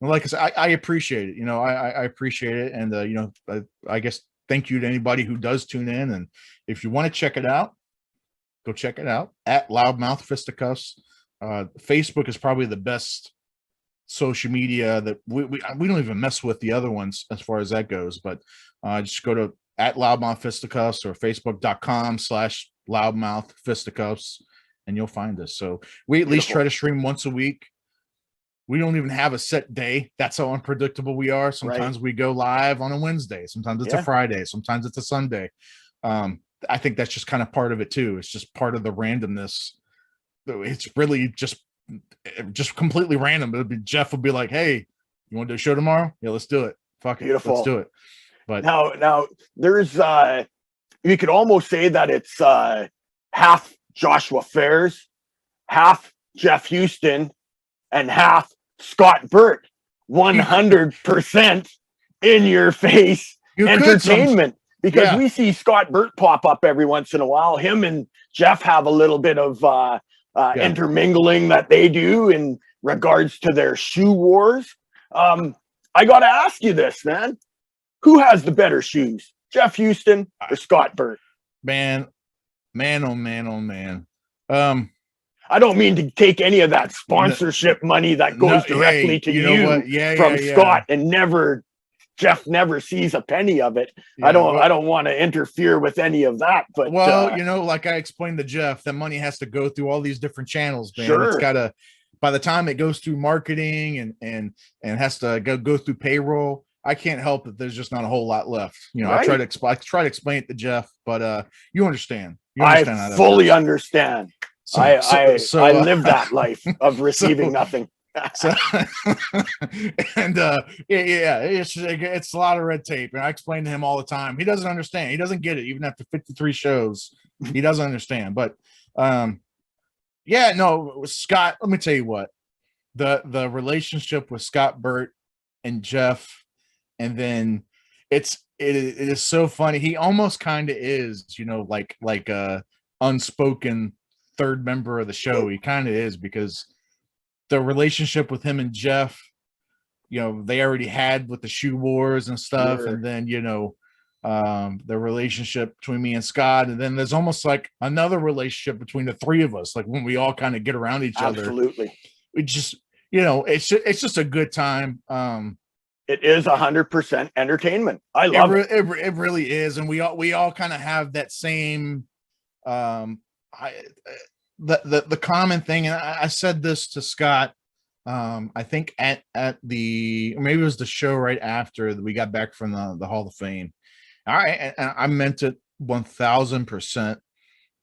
like I said, I appreciate it. You know, I appreciate it. And, you know, I guess thank you to anybody who does tune in. And if you want to check it out, go check it out at LOUDMOUTH FISTICUFFS. Facebook is probably the best social media that we don't even mess with the other ones as far as that goes, but just go to at LOUDMOUTH FISTICUFFS or facebook.com/LOUDMOUTH FISTICUFFS, and you'll find us. So we at least try to stream once a week. We don't even have a set day. That's how unpredictable we are. Sometimes we go live on a Wednesday. Sometimes it's a Friday. Sometimes it's a Sunday. I think that's just kind of part of it too. It's just part of the randomness. It's really just completely random. Jeff will be like, "Hey, you want to do a show tomorrow? Yeah, let's do it. Fuck it, let's do it." But now there's you could almost say that it's half Joshua Fers, half Jeff Houston, and half Scott Burt. 100% in your face entertainment. Because we see Scott Burt pop up every once in a while. Him and Jeff have a little bit of intermingling that they do in regards to their shoe wars. I got to ask you this, man. Who has the better shoes, Jeff Houston or Scott Burt? Man, oh man. I don't mean to take any of that sponsorship money that goes directly to you from Scott, and Jeff never sees a penny of it. I don't want to interfere with any of that. But you know, like I explained to Jeff, that money has to go through all these different channels, man. It's gotta, by the time it goes through marketing and has to go through payroll, I can't help it. There's just not a whole lot left. You know, I try to explain it to Jeff, but you understand. I fully understand. I live that life of receiving nothing. So, and it's a lot of red tape, and I explain to him all the time. He doesn't understand. He doesn't get it, even after 53 shows. He doesn't understand. But Scott, let me tell you what, the relationship with Scott Burt and Jeff, and then it is so funny. He almost kind of is, you know, like a unspoken third member of the show. He kind of is, because the relationship with him and Jeff, you know, they already had with the shoe wars and stuff. And then, you know, the relationship between me and Scott. And then there's almost like another relationship between the three of us. Like when we all kind of get around each other, you know, it's just a good time. It is 100% entertainment. I love it. It really is, and we all kind of have that same the common thing. And I said this to Scott, I think at the, maybe it was the show right after we got back from the Hall of Fame. All right, and I meant it 1000%.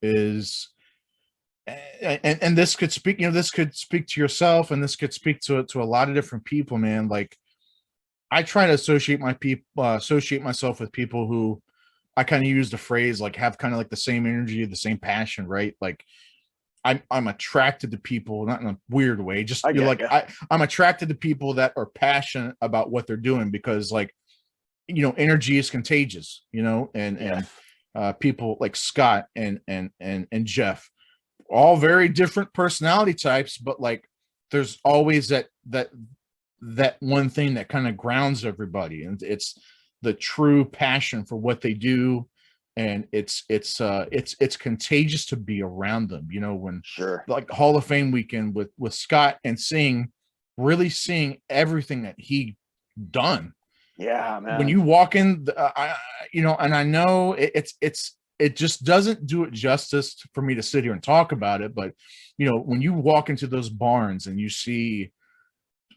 Is and this could speak, you know, this could speak to yourself, and this could speak to a lot of different people, man. Like, I try to associate myself with people who, I kind of use the phrase, like, have kind of like the same energy, the same passion, right? Like, I'm attracted to people, not in a weird way, just you're like, I'm attracted to people that are passionate about what they're doing, because, like, you know, energy is contagious, you know, and people like Scott and Jeff, all very different personality types, but like, there's always that one thing that kind of grounds everybody, and it's the true passion for what they do. And it's contagious to be around them, you know, when like Hall of Fame weekend with Scott, and really seeing everything that he done. Yeah, man. When you walk in, you know, and I know it just doesn't do it justice for me to sit here and talk about it, but, you know, when you walk into those barns and you see,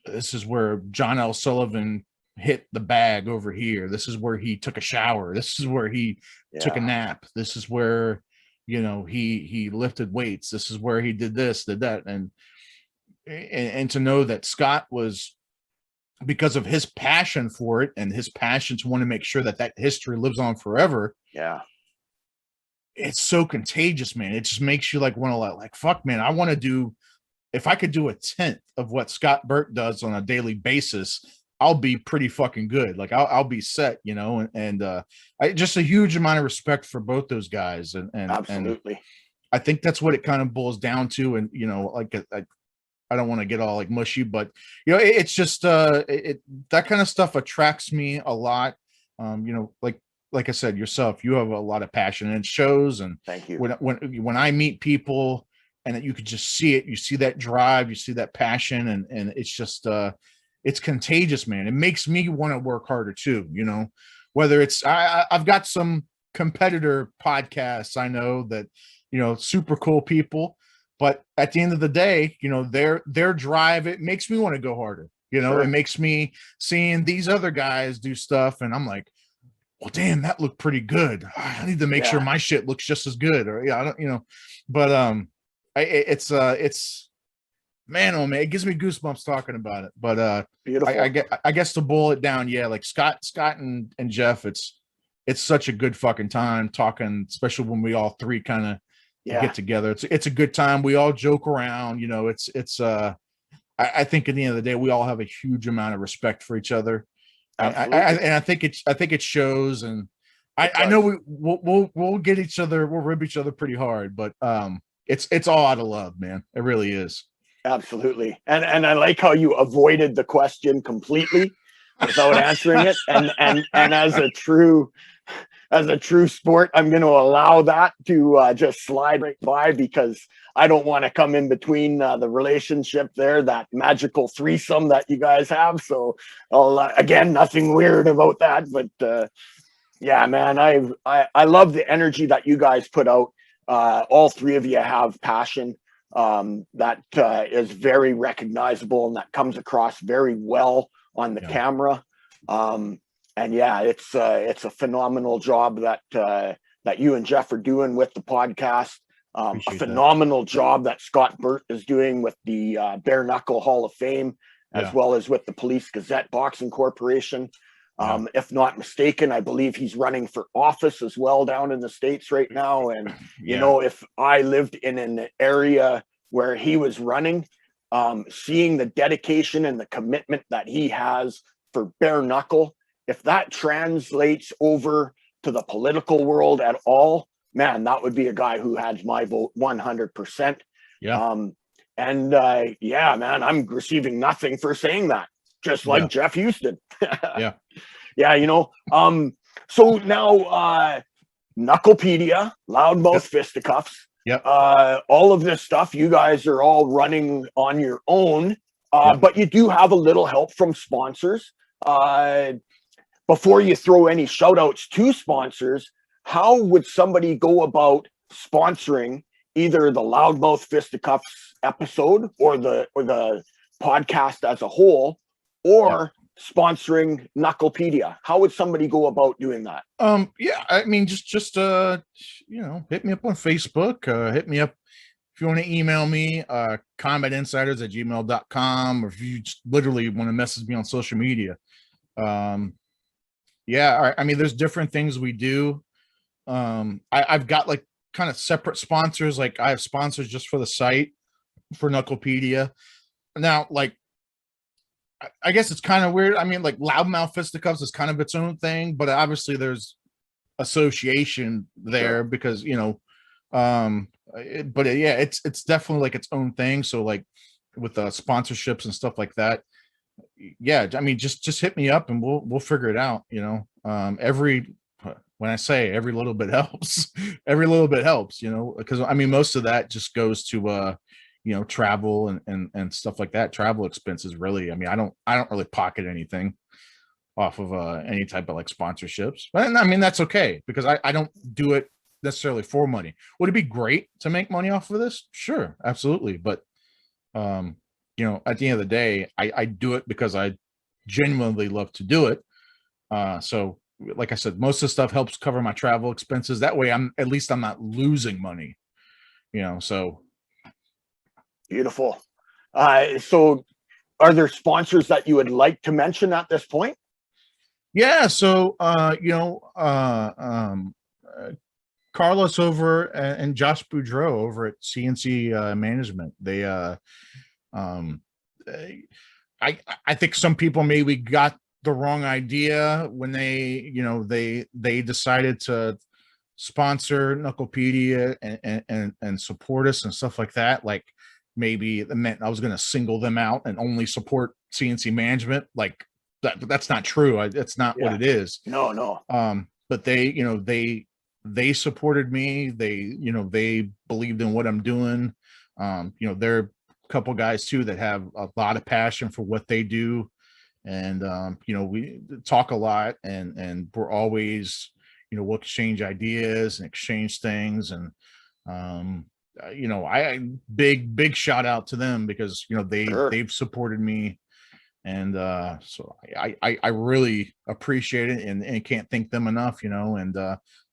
this is where John L. Sullivan hit the bag over here, this is where he took a shower, this is where he took a nap, this is where, you know, he lifted weights, this is where he did this, did that, and to know that Scott was, because of his passion for it and his passion to want to make sure that history lives on forever. Yeah. It's so contagious, man. It just makes you like want to like, fuck, man, I want to do, if I could do 1/10 of what Scott Burt does on a daily basis, I'll be pretty fucking good. Like, I'll be set, you know, and I just a huge amount of respect for both those guys. And absolutely. And I think that's what it kind of boils down to. And, you know, like, I don't want to get all like mushy, but, you know, it's just that kind of stuff attracts me a lot. You know, like I said, yourself, you have a lot of passion, and it shows. And thank you. When I meet people, and you could just see it, you see that drive, you see that passion, and it's just it's contagious, man. It makes me want to work harder too, you know, whether it's I've got some competitor podcasts, I know that, you know, super cool people. But at the end of the day, you know, their drive, it makes me want to go harder. You know, it makes me seeing these other guys do stuff, and I'm like, well, damn, that looked pretty good. I need to make sure my shit looks just as good. Or I don't, you know, but it's man, oh man, it gives me goosebumps talking about it. But beautiful. I guess to boil it down, like Scott and Jeff, it's such a good fucking time talking, especially when we all three kind of get together. It's a good time. We all joke around, you know. I think at the end of the day, we all have a huge amount of respect for each other. I think it shows. And I know we'll get each other, we'll rib each other pretty hard, but it's all out of love, man. It really is. Absolutely. And I like how you avoided the question completely without answering it. And as a true sport, I'm going to allow that to just slide right by, because I don't want to come in between the relationship there, that magical threesome that you guys have. So again, nothing weird about that, but yeah, man, I love the energy that you guys put out. All three of you have passion that is very recognizable, and that comes across very well on the camera. And yeah, it's a phenomenal job that you and Jeff are doing with the podcast. A phenomenal job that Scott Burt is doing with the Bare Knuckle Hall of Fame, as well as with the Police Gazette Boxing Corporation. If not mistaken, I believe he's running for office as well down in the States right now. And, you know, if I lived in an area where he was running, seeing the dedication and the commitment that he has for bare knuckle, if that translates over to the political world at all, man, that would be a guy who has my vote 100%. Yeah. Yeah, man, I'm receiving nothing for saying that, just like Jeff Houston. Yeah, you know. So now KNUCKLEPEDIA, Loudmouth Fisticuffs. All of this stuff, you guys are all running on your own. But you do have a little help from sponsors. Before you throw any shout outs to sponsors, how would somebody go about sponsoring either the Loudmouth Fisticuffs episode or the podcast as a whole, or sponsoring KNUCKLEPEDIA? How would somebody go about doing that? Yeah, I mean, just you know, hit me up on Facebook, hit me up if you want to email me, combatinsiders@gmail.com, or if you just literally want to message me on social media. Yeah, I mean, there's different things we do. I've got like kind of separate sponsors. Like I have sponsors just for the site for KNUCKLEPEDIA. Now, like, I guess it's kind of weird. I mean, like Loudmouth Fisticuffs is kind of its own thing, but obviously there's association there because, you know, yeah, it's definitely like its own thing. So like with sponsorships and stuff like that, yeah, I mean, just hit me up and we'll figure it out. You know, when I say every little bit helps, every little bit helps, you know, because I mean, most of that just goes to, you know, travel and stuff like that. Travel expenses, really. I mean, I don't really pocket anything off of any type of like sponsorships, but I mean, that's okay because I don't do it necessarily for money. Would it be great to make money off of this? Sure, absolutely. But, you know, at the end of the day, I do it because I genuinely love to do it. So like I said, most of the stuff helps cover my travel expenses. That way I'm not losing money, you know, so. Beautiful. So are there sponsors that you would like to mention at this point? Yeah. So, you know, Carlos over and Josh Boudreau over at CNC Management. They, I think some people maybe got the wrong idea when they, you know, they decided to sponsor KNUCKLEPEDIA and support us and stuff like that. Like maybe it meant I was going to single them out and only support CNC Management. Like that's not true. That's not what it is. No. But they, you know, they supported me. They, you know, they believed in what I'm doing. You know, they're a couple guys too that have a lot of passion for what they do. And, you know, we talk a lot and we're always, you know, we'll exchange ideas and exchange things. And, you know, big shout out to them because, you know, they've supported me. And, so I really appreciate it and can't thank them enough, you know, and,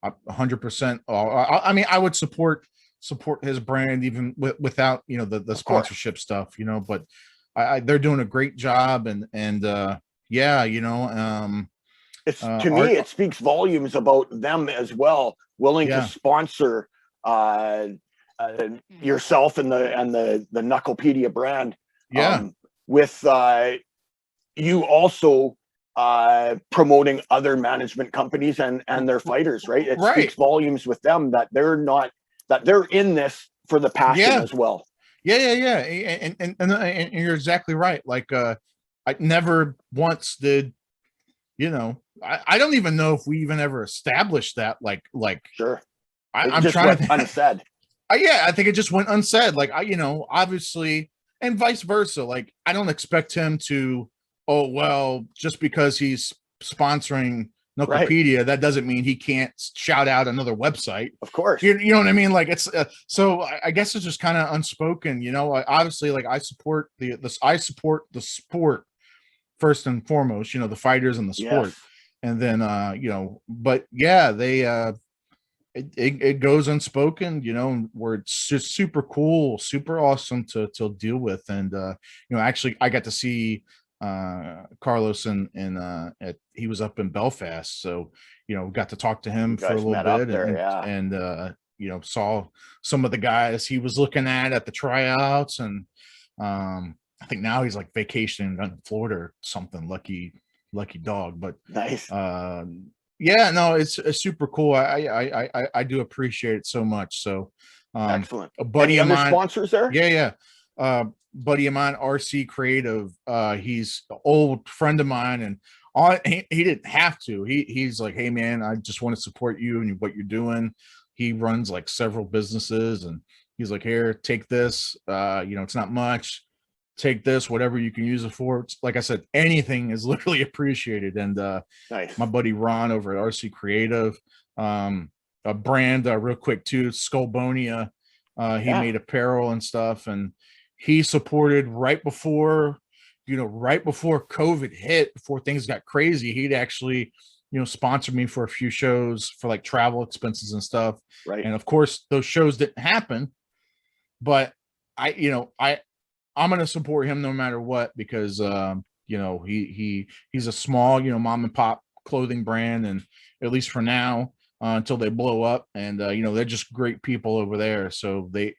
100%. I mean, I would support his brand even without, you know, the sponsorship stuff, you know, but they're doing a great job and yeah, you know, it's to me, it speaks volumes about them as well, willing to sponsor yourself and the KNUCKLEPEDIA brand. With you also promoting other management companies and their fighters, right? It speaks volumes with them that they're in this for the passion as well. Yeah. And you're exactly right. Like, I never once did, you know, I don't even know if we even ever established that. Like, sure. I'm trying to unsaid. Yeah, I think it just went unsaid. Like, you know, obviously, and vice versa. Like, I don't expect him to, oh, well, just because he's sponsoring KNUCKLEPEDIA, that doesn't mean he can't shout out another website. Of course. You know what I mean? Like, it's so I guess it's just kind of unspoken, you know. Obviously, like I support the sport first and foremost, you know, the fighters and the sport. Yes. And then you know, but yeah, they it goes unspoken, you know, where it's just super cool, super awesome to deal with. And you know, actually I got to see Carlos and he was up in Belfast, so you know, got to talk to him for a little bit and you know, saw some of the guys he was looking at the tryouts. And I think now he's like vacationing in Florida or something. Lucky dog. But nice. Yeah, no, it's super cool. I do appreciate it so much. So excellent. A buddy of mine, sponsors there? Yeah. Buddy of mine, RC Creative. He's an old friend of mine, and he didn't have to. He's like, hey man, I just want to support you and what you're doing. He runs like several businesses, and he's like, here, take this. You know, it's not much. take this, whatever you can use it for. It's, like I said, anything is literally appreciated. And Nice. my buddy Ron over at RC Creative, a brand real quick too, Skullbonia. He made apparel and stuff, and he supported right before COVID hit, before things got crazy. He'd actually, sponsored me for a few shows for like travel expenses and stuff. Right. And of course, those shows didn't happen, but I'm going to support him no matter what, because he's a small, mom and pop clothing brand, and at least for now, until they blow up, and they're just great people over there. So they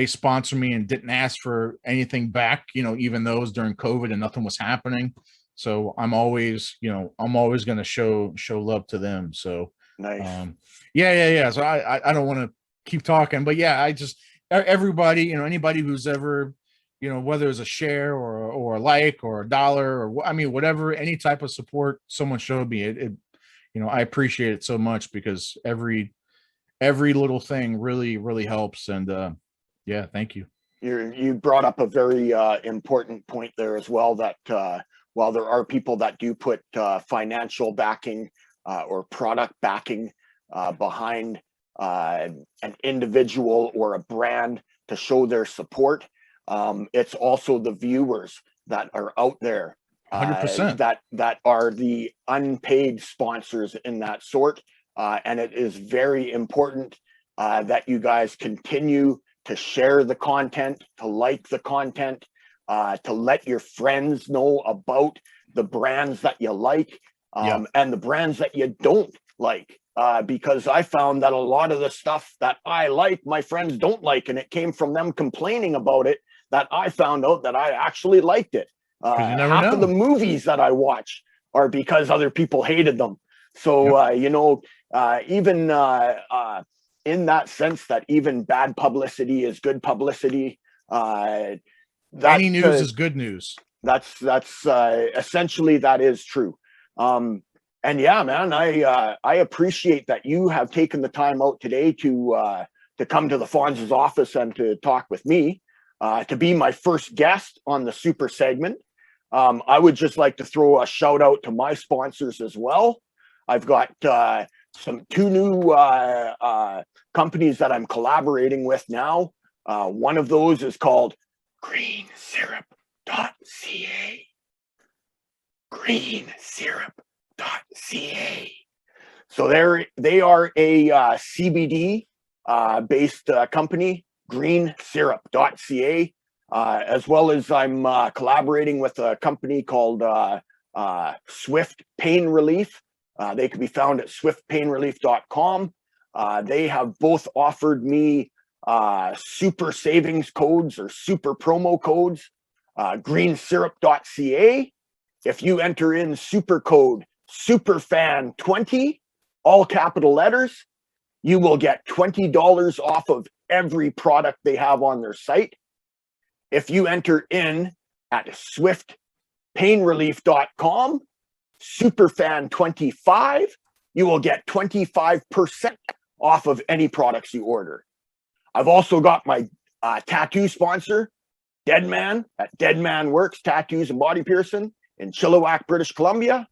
sponsor me and didn't ask for anything back, even though it was during COVID and nothing was happening. So I'm always going to show love to them. So nice. So I don't want to keep talking, but yeah, I just, everybody, anybody who's ever, whether it's a share or a like or a dollar, or I mean, whatever, any type of support someone showed me, it I appreciate it so much, because every little thing really, really helps. And yeah, thank you. You brought up a very important point there as well, that while there are people that do put financial backing or product backing behind an individual or a brand to show their support, it's also the viewers that are out there 100%. that are the unpaid sponsors in that sort. And it is very important that you guys continue to share the content, to like the content, to let your friends know about the brands that you like, and the brands that you don't like. Because I found that a lot of the stuff that I like, my friends don't like, and it came from them complaining about it that I found out that I actually liked it. Half of the movies that I watch are because other people hated them. So, even in that sense, that even bad publicity is good publicity. Any news is good news. That's essentially, that is true. And yeah, man, I appreciate that you have taken the time out today to come to the Fonz's office and to talk with me, to be my first guest on the Super segment. I would just like to throw a shout out to my sponsors as well. I've got two new companies that I'm collaborating with now. One of those is called greensyrup.ca. greensyrup.ca. So they are a CBD based company, greensyrup.ca, as well as I'm collaborating with a company called Swift Pain Relief. They can be found at swiftpainrelief.com. They have both offered me super savings codes or super promo codes. greensyrup.ca. If you enter in super code SUPERFAN20, all capital letters, you will get $20 off of every product they have on their site. If you enter in at swiftpainrelief.com, SUPERFAN25, you will get 25% off of any products you order. I've also got my tattoo sponsor, Deadman, at Deadman WORX Tattoos and Body Piercing in Chilliwack, British Columbia.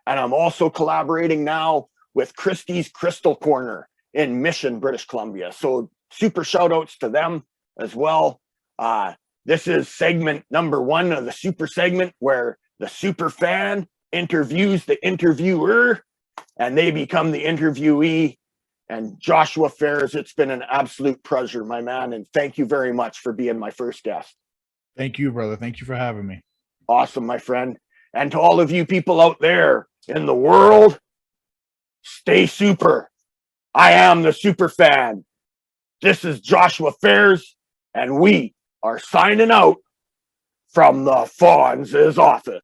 And I'm also collaborating now with Christie's Crystal Corner in Mission, British Columbia. So super shout outs to them as well. This is segment number 1 of the super segment, where the super fan interviews the interviewer and they become the interviewee. And Joshua Fers, it's been an absolute pleasure, my man. And thank you very much for being my first guest. Thank you, brother. Thank you for having me. Awesome, my friend. And to all of you people out there in the world, stay super. I am the super fan. This is Joshua Fers, and we are signing out from the Fonz's office.